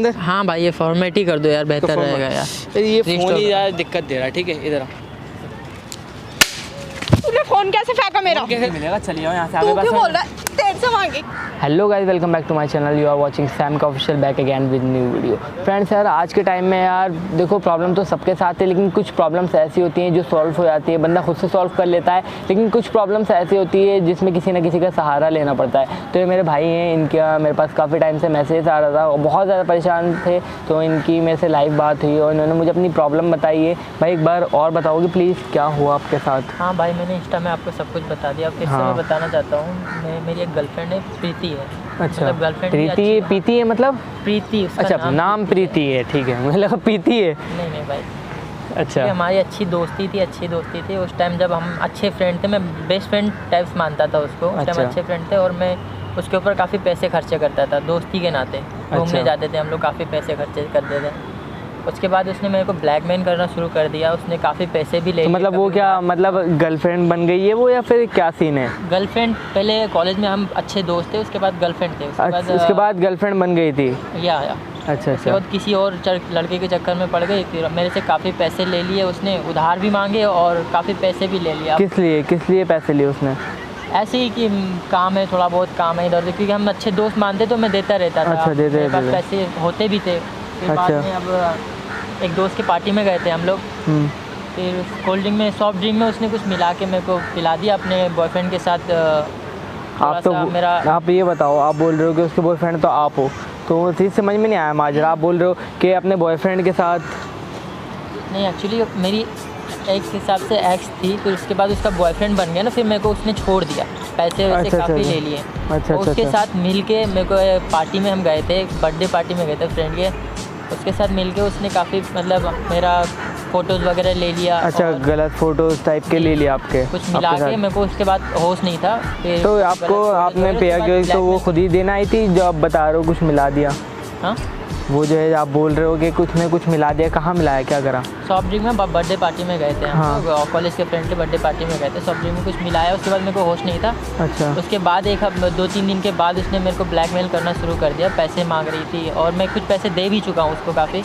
अंदर? हाँ भाई ये फॉर्मेट ही कर दो यार, बेहतर रहेगा यार। ये फ़ोन ही ज़्यादा दिक्कत दे रहा है। ठीक है, इधर तूने फोन कैसे फेंका मेरा? कैसे मिलेगा? चलिए यहाँ से तू आगे क्यों बोल रहा है? तेरे से मांगी। Hello guys, welcome back to my channel. You are watching Sam का official back again with new video. Friends यार, आज के टाइम में यार देखो, प्रॉब्लम तो सबके साथ है, लेकिन कुछ प्रॉब्लम्स ऐसी होती हैं जो सॉल्व हो जाती है, बंदा खुद से सॉल्व कर लेता है। लेकिन कुछ प्रॉब्लम्स ऐसी होती है जिसमें किसी ना किसी का सहारा लेना पड़ता है। तो ये मेरे भाई हैं, इनका मेरे पास काफ़ी टाइम से मैसेज आ रहा था और बहुत ज़्यादा परेशान थे, तो इनकी मेरे से लाइव बात हुई और इन्होंने मुझे अपनी प्रॉब्लम बताई है। भाई एक बार और बताओगे प्लीज़, क्या हुआ आपके साथ? हाँ भाई, मैंने इंस्टा में आपको सब कुछ बता दिया। फिर से मैं बताना चाहता हूँ, मेरी एक गर्लफ्रेंड है, प्रीति है। अच्छा, मतलब गर्लफ्रेंड प्रीति? पीती है मतलब? प्रीति उसका अच्छा, नाम प्रीति है, ठीक है, मुझे लगा पीती है। नहीं भाई। अच्छा, हमारी अच्छी दोस्ती थी उस टाइम, जब हम अच्छे फ्रेंड थे। मैं बेस्ट फ्रेंड टाइप्स मानता था उसको उस टाइम। अच्छे फ्रेंड थे और मैं उसके ऊपर काफ़ी पैसे खर्चे करता था, दोस्ती के नाते। घूमने जाते थे हम लोग, काफ़ी पैसे खर्चे करते थे। उसके बाद उसने मेरे को ब्लैकमेल करना शुरू कर दिया। उसने काफ़ी पैसे भी ले लिए। मतलब वो क्या, मतलब गर्लफ्रेंड बन गई है वो, या फिर क्या सीन है? गर्लफ्रेंड, पहले कॉलेज में हम अच्छे दोस्त थे, उसके बाद गर्लफ्रेंड थे। उसके बाद गर्लफ्रेंड बन गई थी? या अच्छा। उसके बाद किसी और लड़के के चक्कर में पड़ गई। फिर मेरे से काफ़ी पैसे ले लिए उसने, उधार भी मांगे और काफ़ी पैसे भी ले लिया। किस लिए पैसे लिए उसने? ऐसे ही कि काम है, थोड़ा बहुत काम है इधर उधर, क्योंकि हम अच्छे दोस्त मानते तो मैं देता रहता था। अच्छा, मेरे पास पैसे होते भी थे। फिर बाद में अब एक दोस्त की पार्टी में गए थे हम लोग। फिर कोल्ड ड्रिंक में, सॉफ्ट ड्रिंक में उसने कुछ मिला के मेरे को पिला दिया अपने बॉयफ्रेंड के साथ। आप तो आप ये बताओ, आप बोल रहे हो कि उसके बॉयफ्रेंड तो आप हो, तो चीज़ समझ में नहीं आया माजरा। आप बोल रहे हो कि अपने बॉयफ्रेंड के साथ? नहीं, एक्चुअली मेरी एक हिसाब से एक्स थी, फिर उसके बाद उसका बॉयफ्रेंड बन गया ना, फिर मेरे को उसने छोड़ दिया। पैसे वैसे काफ़ी ले लिए। उसके साथ मिल के मेरे को पार्टी में हम गए थे, बर्थडे पार्टी में गए थे फ्रेंड के। उसके साथ मिलके उसने काफ़ी मतलब मेरा फ़ोटोज़ वगैरह ले लिया। अच्छा, गलत फ़ोटोज़ टाइप के ले लिया आपके? कुछ मिला के मेरे को उसके बाद होश नहीं था। फिर तो आपको, आपने पे किया तो वो खुद ही देना आई थी जो आप बता रहे हो कुछ मिला दिया? हाँ, वो जो है आप बोल रहे हो कि कुछ ने कुछ मिला दिया, कहाँ मिलाया, क्या करा? सॉफ्ट ड्रिंक में बर्थडे पार्टी में गए थे हम लोग, कॉलेज के फ्रेंड के बर्थडे पार्टी में गए थे। सॉफ्ट ड्रिंक में कुछ मिलाया, उसके बाद मेरे को होश नहीं था। अच्छा। उसके बाद 2-3 दिन के बाद उसने मेरे को ब्लैकमेल करना शुरू कर दिया। पैसे मांग रही थी और मैं कुछ पैसे दे भी चुका हूँ उसको काफ़ी।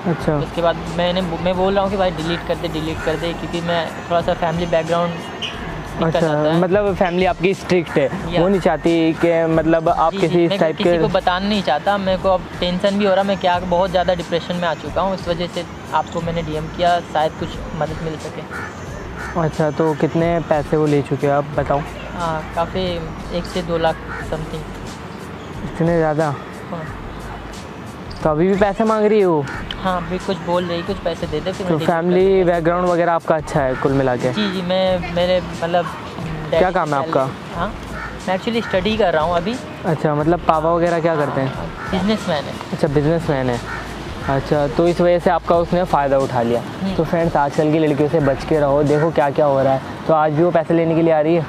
अच्छा। उसके बाद मैं बोल रहा हूँ कि भाई डिलीट कर दे, क्योंकि मैं थोड़ा सा फैमिली बैकग्राउंड। अच्छा, मतलब फैमिली आपकी स्ट्रिक्ट है, वो नहीं चाहती कि मतलब आप किसी इस टाइप के, किसी को बताना नहीं चाहता। मेरे को अब टेंशन भी हो रहा, मैं क्या बहुत ज़्यादा डिप्रेशन में आ चुका हूँ। इस वजह से आपको मैंने डीएम किया, शायद कुछ मदद मिल सके। अच्छा, तो कितने पैसे वो ले चुके हैं आप बताओ? हाँ, काफ़ी 1 से 2 लाख समथिंग। इतने ज़्यादा? हाँ। तो अभी भी पैसे मांग रही है वो? हाँ, अभी कुछ बोल रही, कुछ पैसे दे दे। तो फैमिली बैकग्राउंड वगैरह आपका अच्छा है कुल मिला के? जी, मेरे मतलब क्या काम है आपका? हाँ, मैं एक्चुअली स्टडी कर रहा हूँ अभी। अच्छा, मतलब पापा वगैरह क्या करते हैं? बिजनेसमैन है। अच्छा, बिजनेसमैन है। अच्छा, तो इस वजह से आपका उसने फ़ायदा उठा लिया। तो फ्रेंड्स, आजकल की लड़कियों से बच के रहो, देखो क्या क्या हो रहा है। तो आज भी वो पैसे लेने के लिए आ रही है?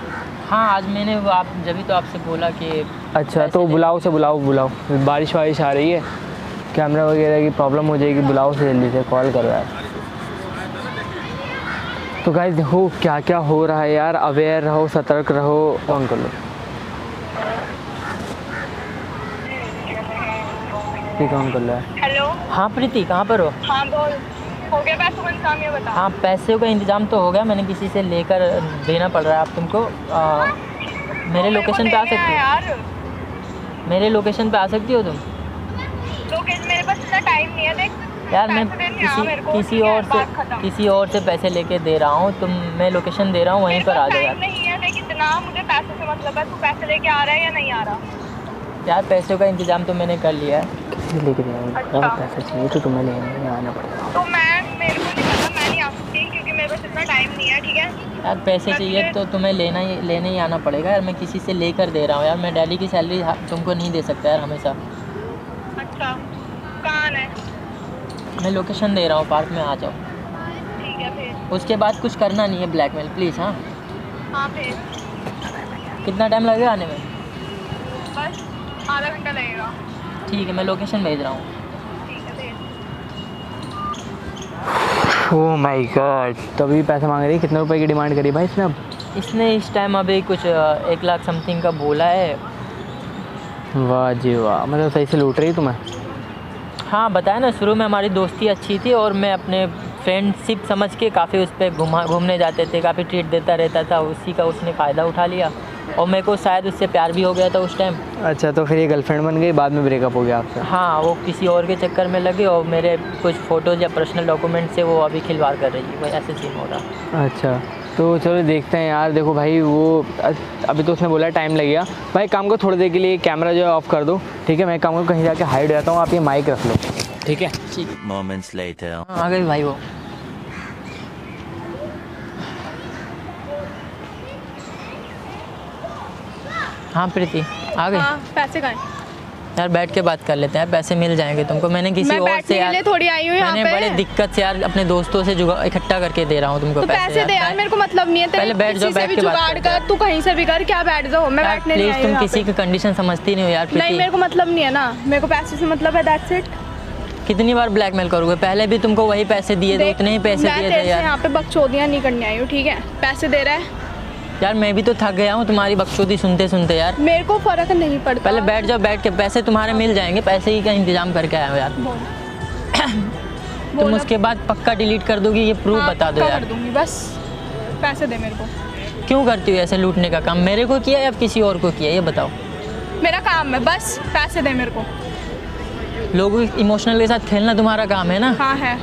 हाँ, आज मैंने आप जब तो आपसे बोला कि अच्छा, तो बुलाओ। बारिश वारिश आ रही है, कैमरा वगैरह की प्रॉब्लम हो जाएगी, बुलाओ से जल्दी से, कॉल करो यार। तो गाइस देखो क्या क्या हो रहा है यार, अवेयर रहो, सतर्क रहो। ऑन कर लो, ठीक ऑन कर लो। हेलो। हाँ प्रीति, कहाँ पर हो? हाँ बोल, हो गया पैसों का इंतजाम, ये बता। हाँ, पैसे का इंतजाम तो हो गया, मैंने किसी से लेकर देना पड़ रहा है अब तुमको। मेरे लोकेशन पे आ सकती हो यार? मेरे लोकेशन पे आ सकती हो तुम? लोकेशन, मेरे पास इतना टाइम नहीं है। देख यार, मैं किसी और से पैसे लेके दे रहा हूँ, मैं लोकेशन दे रहा हूँ, वहीं पर आ जाओ यार। नहीं है, लेकिन इतना मुझे पैसों से मतलब है। तू पैसे लेके आ रहा है या नहीं आ रहा? यार, पैसों का इंतजाम तो मैंने कर लिया है। लेके पैसा चाहिए तो तुम्हें लेने आना पड़ेगा। तो मेरे को नहीं पता, मैं नहीं आ सकती क्योंकि मेरे पास इतना टाइम नहीं है। ठीक है यार, पैसे चाहिए तो तुम्हें लेने ही आना पड़ेगा यार। मैं किसी से लेकर दे रहा हूँ यार, मैं डेली की सैलरी तुमको नहीं दे सकता यार हमेशा। अच्छा, कहाँ है? मैं लोकेशन दे रहा हूँ, पार्क में आ जाओ। ठीक है, फिर उसके बाद कुछ करना नहीं है, ब्लैकमेल प्लीज़। हाँ, फिर कितना टाइम लगेगा आने में? बस आधा घंटा लगेगा। ठीक है, मैं लोकेशन भेज रहा हूँ। ठीक है, फिर ओह माय गॉड, तभी पैसे मांग रही है। कितने रुपए की डिमांड करी भाई इसने? अब इसने इस टाइम अभी कुछ 1 लाख समथिंग का बोला है। वाह जी वाह, मतलब सही से लूट रही तुम्हें। हाँ बताया ना, शुरू में हमारी दोस्ती अच्छी थी और मैं अपने फ्रेंडशिप समझ के काफ़ी उस पर घूमने जाते थे, काफ़ी ट्रीट देता रहता था, उसी का उसने फ़ायदा उठा लिया और मेरे को शायद उससे प्यार भी हो गया था उस टाइम। अच्छा, तो फिर ये गर्लफ्रेंड बन गई, बाद में ब्रेकअप हो गया आपका? हाँ, वो किसी और के चक्कर में लगे और मेरे कुछ फ़ोटोज़ या पर्सनल डॉक्यूमेंट से वो अभी खिलवाड़ कर रही है, वही ऐसे सीन हो रहा। अच्छा, तो चलो देखते हैं यार। देखो भाई, वो अभी तो उसने बोला टाइम लगेगा। भाई काम को थोड़ी देर के लिए कैमरा जो है ऑफ कर दो, ठीक है? मैं काम को कहीं जाके हाइड जाता हूँ, आप ये माइक रख लो, ठीक है? Moments later. हाँ, आ गई भाई वो। हाँ प्रीति आ गई। हाँ, पैसे कहाँ हैं? यार बैठ के बात कर लेते हैं, पैसे मिल जाएंगे तुमको। मैंने किसी मैं और बैठने से के यार लिए थोड़ी आई हूँ यहाँ मैंने पे। बड़े दिक्कत से यार अपने दोस्तों से इकट्ठा करके दे रहा हूँ तुमको तो पैसे दे यार, मेरे को मतलब नहीं है तेरे। पहले बैठ जाओ, किसी से बैठ भी के बात जुगाड़ करते हैं। कर, तू कहीं से भी कर, क्या बैठ जाओ, मैं बैठने नहीं प्लीज आई हूँ तुम यहाँ किसी पे। की कंडीशन समझती नहीं हो यार नहीं, प्रीति। मेरे को मतलब नहीं है ना, मेरे को पैसे से मतलब है, दैट्स इट। कितनी बार ब्लैकमेल करोगे? पहले भी तुमको वही पैसे दिए थे, उतने ही पैसे दिए थे यार। यहाँ पे बकचोदियाँ नहीं करने आई हूँ, ठीक है? पैसे दे रहा है, यार मैं भी तो थक गया हूँ तुम्हारी बकचोदी सुनते सुनते यार। मेरे को फर्क नहीं पड़ता। पहले बैठ जाओ, बैठ के पैसे तुम्हारे मिल जाएंगे, पैसे ही का इंतजाम करके आया हो यार। तुम उसके बाद पक्का डिलीट कर दोगी, ये प्रूफ बता दो यार। कर दूंगी, बस पैसे दे मेरे को। क्यों करती हो ऐसे लूटने का काम? मेरे को किया या किसी और को किया, ये बताओ। मेरा काम है, बस पैसे दे मेरे को। लोगों इमोशनल के साथ खेलना तुम्हारा काम है ना? हाँ है।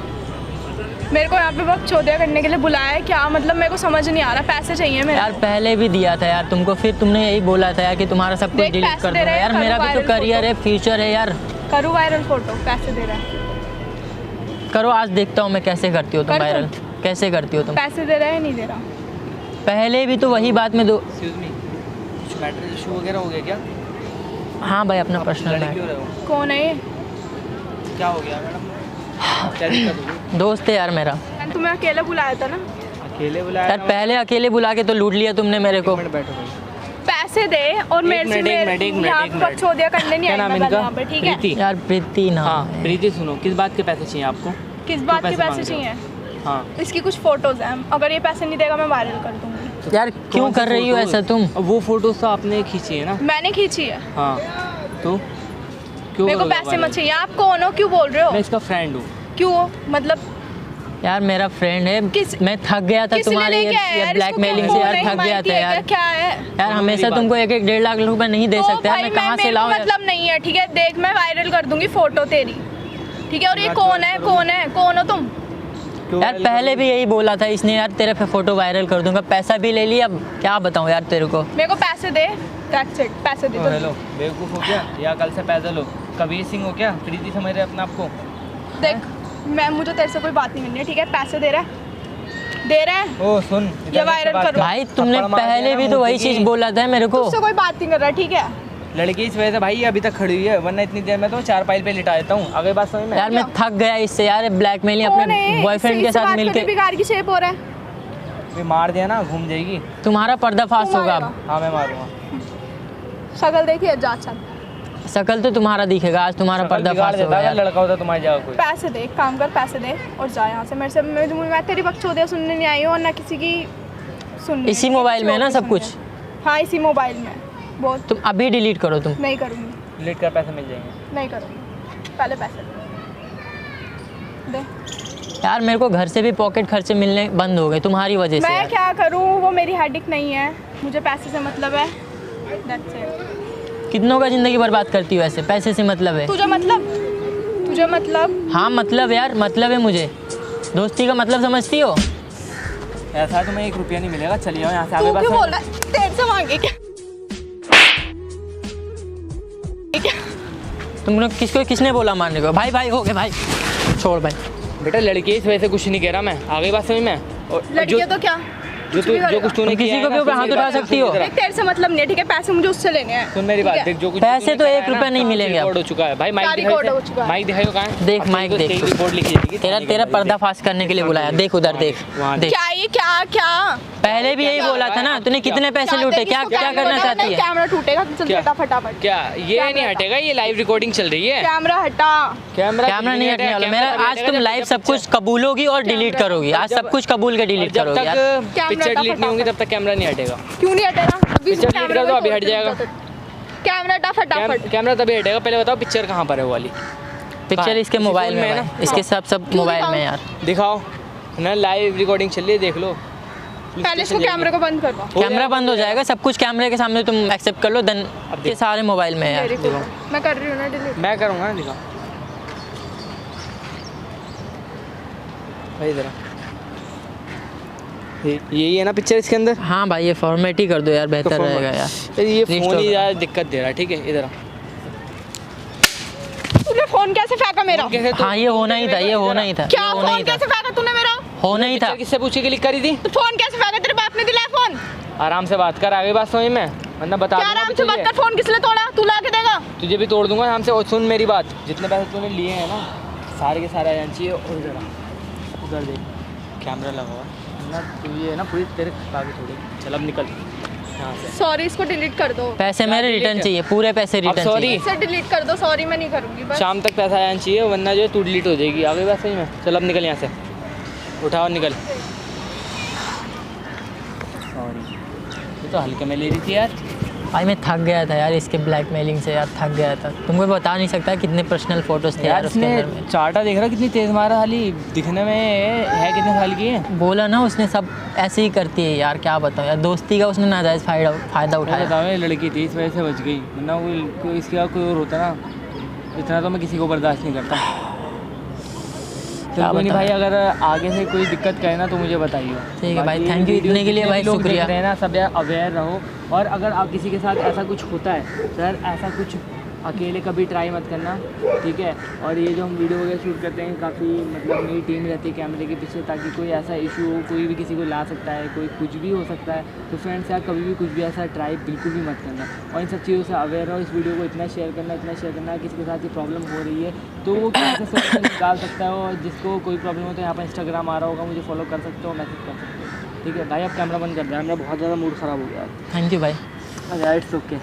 मेरे को यहाँ पे बकचोदियाँ करने के लिए बुलाया है, क्या मतलब मेरे को समझ नहीं आ रहा। पैसे चाहिए मेरे यार पहले भी दिया था यार तुमको, फिर तुमने यही बोला था यार कि तुम्हारा सब कुछ देख, डिलीट पैसे कर दे दूंगा। रहे हैं, यार मेरा भी तो वायरल करियर है, फ्यूचर है यार। करूँ वायरल फोटो? पैसे दे रहा है, करो, आज देखता हूँ मैं कैसे करती हो तुम कर दूँ? वायरल, कैसे करती हो तुम। पैसे दे रहा है नहीं दे रहा? पहले भी तो वही बात में दो। एक्सक्यूज मी, कुछ मैटर इशू वगैरह हो गया क्या? हाँ भाई, अपना पर्सनल लड़े मैटर। क्यों रहे हो? कौन है ये? क्या हो गया मैडम? क्या दिक्कत होगी? दोस्त है यार मेरा। मैंने तुम्हें अकेले बुलाया था ना। अकेले बुलाया? यार पहले अकेले बुला के तो लूट लिया तुमने मेरे को। एक मिनट बैठो भाई। पैसे दे और मेरे से यहाँ पे बकचोदियाँ करने नहीं क्या आई नाम मैं है कल इनका? यहाँ पे, ठीक है? प्रीति। यार प्रीति ना। हाँ प्रीति, सुनो, किस बात के पैसे चाहिए आपको? किस बात के पैसे पैसे मांग रहे हो? चाहिए? हाँ, इसकी कुछ फोटोज हैं, अगर ये पैसे नहीं देगा मैं वायरल कर दूंगी। यार क्यों कर रही हो ऐसा तुम? अब वो फोटोज तो आपने खींची है ना? मैंने खींची है। हाँ, तो क्यों मेरे को करोगे पैसे वायरल? मत चाहिए। आप कौन हो, क्यों बोल रहे हो? मैं इसका फ्रेंड हूँ। क्यों मतलब? यार मेरा फ्रेंड है, किस- मैं थक गया था किसने तुम्हारी लेके आया यार इसको? ब्लैकमेलिंग क्या से यार, हो? थक गया माइती था है यार। क्या है? यार सुनो हमेशा मेरी बात। तुमको 1-1 लाख रुपए नहीं दे तो सकते यार, भाई मैं कहाँ से मेरे को लाऊं यार? मतलब नहीं है, ठीक है? देख मैं वायरल कर दूंगी फोटो तेरी, ठीक है? और ये कौन है, कौन है, कौन हो तुम? क्यों यार वायरल पहले करोगे? भी यही बोला था इसने यार, तेरे पे फोटो वायरल कर दूंगा, पैसा भी ले लिया। अब क्या बताऊं यार तेरे को। मेरे को पैसे दे, दैट्स इट। पैसे दे ओ, तो हेलो, बेवकूफ़ हो क्या? या कल से पैदल हो? कबीर सिंह हो क्या? प्रीति समझ रहे अपने आप को? देख, मैं मुझे तेरे से कोई बात नहीं करनी है, ठीक है? पैसे दे रहा है, दे रहा है। ओ सुन, इधर ये से वायरल बात करो। कर। भाई तुमने थप्पड़ मार दिया पहले ना भी तो वही मुंह की। चीज बोला था मेरे को। तुझसे कोई बात नहीं कर रहा, ठीक है? लड़की इस वजह से भाई अभी तक खड़ी हुई है, वरना इतनी देर में तो चार पाइल पे लिटा देता हूँ। अगर बात समझ में? यार मैं थक गया इससे यार, ब्लैकमेलिंग कौन अपने है? बॉयफ्रेंड के इससे साथ बात मिलके। करके बिगाड़ की शेप हो रहा है। भी मार दिया ना, घूम जाएगी। तुम्हारा पर्दाफाश तू होगा अब। मारेगा? हाँ मैं मारूंगा। शक्ल देखिए, जा चल। शकल तो तुम्हारा दिखेगा, आज तुम्हारा शक्ल बिगाड़ पर्दाफाश देता होगा अगर यार। लड़का होता तुम्हारी जगह कोई। पैसे दे, एक काम कर, पैसे दे और जा यहाँ से। मेरे से मैं तेरी बकचोदियाँ सुनने नहीं आई हूँ और ना किसी की सुननी। इसी मोबाइल में है ना सब कुछ? हाँ इसी मोबाइल में। बहुत तुम अभी डिलीट करो तुम। नहीं करूँगी, लेट कर पैसे मिल जाएंगे। नहीं करूँगी। पहले पैसे दे। यार मेरे को घर से भी पॉकेट खर्चे मिलने बंद हो गए तुम्हारी वजह से मैं यार। क्या करूँ, वो मेरी हेडिक नहीं है, मुझे पैसे से मतलब है, दैट्स इट। कितनों का जिंदगी बर्बाद करती हो ऐसे, पैसे से मतलब है? तुझे मतलब, तुझे मतलब? हाँ मतलब यार, मतलब है मुझे। दोस्ती का मतलब समझती हो? ऐसा है तुम्हें 1 रुपया नहीं मिलेगा, चलिए जाओ यहाँ से। तू आगे क्यों बात बोल रहा है? तेरे से मांगे क्या? तुमने किसने बोला मारने को? भाई भाई हो गए भाई, छोड़ भाई। बेटा लड़की इस वजह से कुछ नहीं कह रहा मैं, आगे बात समझ में? और लड़कियाँ तो क्या जो कुछ भी जो कुछ तूने तुम किसी किया है को ना, भी ऊपर सुन हाथ मेरी उठा बात, सकती हो। सुन मेरी देख, तेरे से मतलब नहीं है, ठीक है? पैसे मुझे उससे लेने हैं। सुन मेरी बात, ठीक है? देख जो कुछ पैसे तूने तो करा 1 है ना, रुपया नहीं मिलेंगे अब। रिकॉर्ड हो चुका है भाई। क्या माइक रिकॉर्ड हो चुका है? माइक दिखाइयो कहाँ है? देख अब माइक तो देख तेरी तू। रिपोर्ट लिखी जाएगी। तेरा पर्दाफाश करने के लिए बुलाया, देख उधर देख वहाँ देख। क्या ये, क्या क्या? पहले भी यही बोला था ना, तूने कितने पैसे लूटे? क्या क्या करना चाहती है? कैमरा टूटेगा, चल क्या? हटा फटाफट। क्या ये नहीं हटेगा? ये लाइव रिकॉर्डिंग चल रही है। कैमरा हटा। कैमरा नहीं हटने वाला मेरा। आज तुम लाइव सब कुछ कबूलोगी और डिलीट करोगी। आज सब कुछ कबूल के डिलीट जब करोगी यार। तक पिक्चर डिलीट नहीं होगी तब तक कैमरा नहीं हटेगा। क्यों नहीं हटेगा? अभी पिक्चर डिलीट कर दो, अभी हट जाएगा। कैमरा हटा फटाफट। कैमरा तभी हटेगा। पहले बताओ पिक्चर कहाँ पर है वो वाली? पिक्चर इसके इसी मोबाइल phone में है है ना? ना, इसके सब मोबाइल में है यार। दिखाओ ना, लाइव रिकॉर्डिंग चल रही है, देख लो। पहले इसको कैमरे को बंद करवा। कैमरा बंद हो जाएगा, सब कुछ कैमरे के सामने तुम एक्सेप्ट कर लो, देन ये सारे मोबाइल में है यार। मैं कर रही हूँ ना डिलीट। मैं करूँगा ना, दिखाओ भाई ज़रा, यही है ना पिक्चर इसके अंदर। हाँ भाई, ये फॉर्मेट ही कर दो यार, बेहतर रहेगा यार। ये फ़ोन Restore ही करो। ज़्यादा दिक्कत दे रहा है। ठीक है, इधर तूने फोन कैसे फेंका मेरा? कैसे तो हाँ, ये होना ही था, ये होना ही था, क्या ये होना फोन ही था, कैसे फेंका तूने मेरा? होना ही था। पिक्चर किससे पूछे क्लिक करी थी? तू फोन कैसे फेंका? तेरे बाप ने दिलाया फोन? आराम से बात कर, आगे बात समझ में, वरना बता क्या दूंगा आराम भी से बात चाहिए। कर? फोन किसने तोड़ा? तू ला के देगा? तुझे भी तोड़ दूंगा आराम से। और सुन मेरी बात, जितने पैसे तूने लिए हैं ना, सारे के सारे आ जाने चाहिए। और जरा उधर देख, कैमरा लगा हुआ है ना, तुझे है ना पूरी तेरे आगे थोड़ी। चल अब निकल यहाँ से। सॉरी, इसको डिलीट कर दो। पैसे मेरे रिटर्न चाहिए, पूरे पैसे अब रिटर्न sorry। चाहिए। इसे डिलीट कर दो। सॉरी मैं नहीं करूँगी बस। शाम तक पैसा आना चाहिए, वरना जो है तू डिलीट हो जाएगी। आगे बात सही में। चल अब निकल यहाँ से, उठा और निकल। सॉरी, ये तो हल्के में ले रही थी यार। भाई मैं थक गया था यार इसके ब्लैकमेलिंग से यार, थक गया था। तुमको बता नहीं सकता कितने पर्सनल फोटोज थे यार उसके इसने अंदर में। चाटा देख रहा कितनी तेज मारा, खाली दिखने में है कितने साल की है। बोला ना उसने, सब ऐसे ही करती है यार, क्या बताऊँ यार, दोस्ती का उसने नाजायज़ फ़ायदा उठाया। बताओ, ये लड़की थी, इस वजह से बच गई, वरना कोई इसके बाद कोई और होता ना, इतना तो मैं किसी को बर्दाश्त नहीं करता। क्या कोई नहीं बताएं। भाई, अगर आगे से कोई दिक्कत करे ना तो मुझे बताइए। ठीक है भाई, बाकी थैंक यू वीडियो इतने के लिए जितने भाई, भी लोग देख शुक्रिया। रहे हैं ना, सब अवेयर रहो। और अगर आप किसी के साथ ऐसा कुछ होता है सर, ऐसा कुछ अकेले कभी ट्राई मत करना, ठीक है। और ये जो हम वीडियो वगैरह शूट करते हैं, काफ़ी मतलब मेरी टीम रहती है कैमरे के पीछे, ताकि कोई ऐसा इशू हो, कोई भी किसी को ला सकता है, कोई कुछ भी हो सकता है। तो फ्रेंड्स यार, कभी भी कुछ भी ऐसा ट्राई बिल्कुल भी मत करना। और इन सब चीज़ों से अवेयर रहो। इस वीडियो को इतना शेयर करना, किसी के साथ ये प्रॉब्लम हो रही है तो वो कैसे सोल्यूशन निकाल सकता है। और जिसको कोई प्रॉब्लम हो तो यहाँ पर इंस्टाग्राम आ रहा होगा, मुझे फॉलो कर सकते हो, मैसेज कर सकते हो। ठीक है भाई, अब कैमरा बंद कर दिया, मेरा बहुत ज़्यादा मूड ख़राब हो गया। थैंक यू भाई। अरे इट्स ओके।